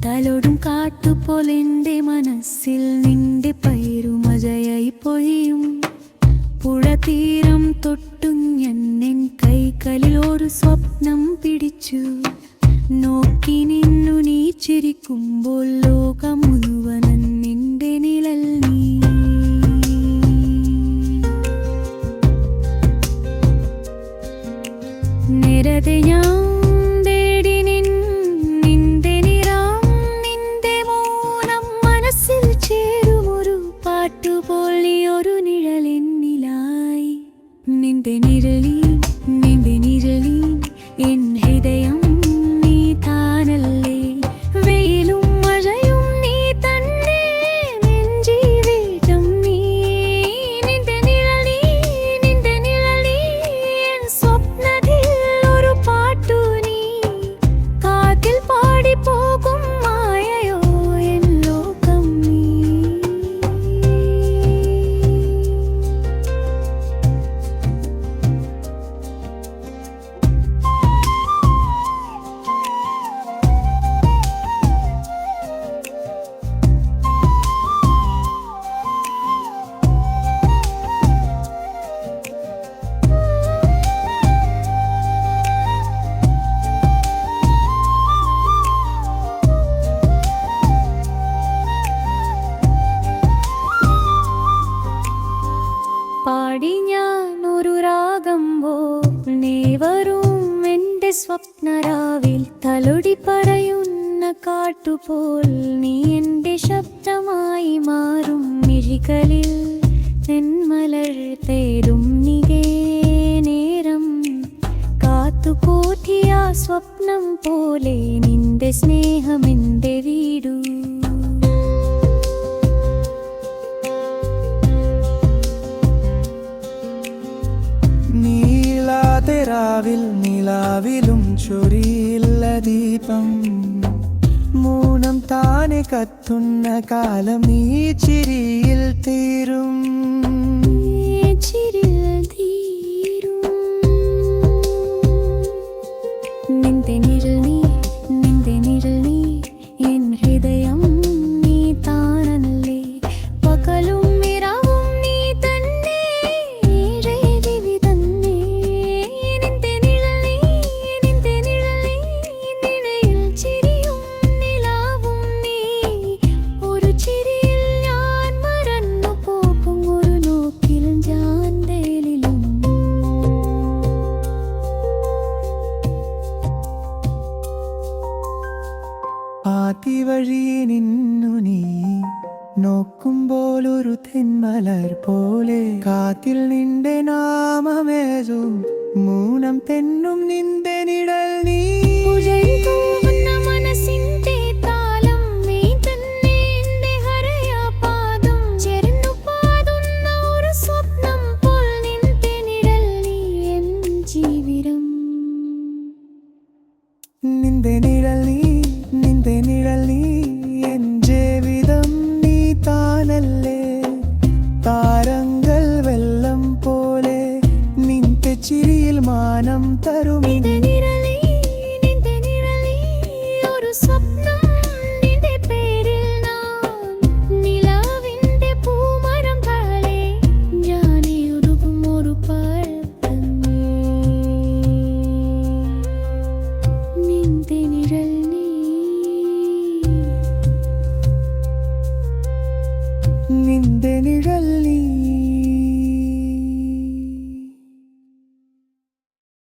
തലോടും കാട്ടുപോലെന്റെ മനസ്സിൽ നിന്റെ പൈരുമഴയായി പൊഴിയും. പുഴതീരം തൊട്ടു ഞാൻ കൈകളിൽ ഒരു സ്വപ്നം പിടിച്ചു. നോക്കി നിന്നു നീ ചിരിക്കുമ്പോൾ ലോകം മുഴുവൻ നിന്റെ നിഴൽ നീ. നേരത്തെ ഞാൻ തേടി നിന്റെ നിറം, നിന്റെ മൗനം മനസ്സിൽ ചേരുമൊരു പാട്ടുപോൽ നീ ഒരു നിഴലെന്നിലായി. നിന്റെ നിഴലിൽ എൻ ഹൃദയം നീ താനല്ലേ. വെയിലും മഴയും നീ തന്നെ, എൻ ജീവിതം നീ. നിന്റെ നിഴലിൽ എൻ സ്വപ്നത്തിൽ ഒരു പാട്ടു നീ. കാറ്റിൽ പാടിപ്പോകും മായയോ എൻ ലോകം നീ. പാടി ഞാൻ ഒരു രാഗം നീ വരും എൻ്റെ സ്വപ്നരാവിൽ. തലോടി പറയുന്ന കാട്ടുപോൽ നീ എൻ്റെ ശബ്ദമായി മാറും. മിഴികളിൽ നെന്മലർ തേടും നികേ നേരം. കാത്തുകൂട്ടിയ സ്വപ്നം പോലെ നിന്റെ സ്നേഹം എൻ്റെ വീടു. രാവിൽ നിലാവിലും ചൊരിയില്ല ദീപം. മൂനം താനെ കത്തുന്ന കാലം നീ ചിരിയിൽ തീരും. നിന്റെ നിഴൽ നീ എൻ ഹൃദയം നീ താനല്ലേ. പകലും ഇരവും നീ തന്നെ, ആദ്യ വഴി നിന്നു നീ നോക്കുമ്പോൾ ഒരു തെന്മലർ പോലെ. കാത്തിൽ നിന്റെ നാമമേതും മൂനം തെന്നും നിന്റെ നിഴൽ നീ. മനസ്സിന്റെ താളം നീ തന്നെ, എന്റെ ഹരയാപാദം ചേർന്നു പാടുന്ന ഒരു സ്വപ്നം പോൽ നിന്റെ നിഴൽ നീ എൻ ജീവിതം. നിന്റെ നിഴൽ നീ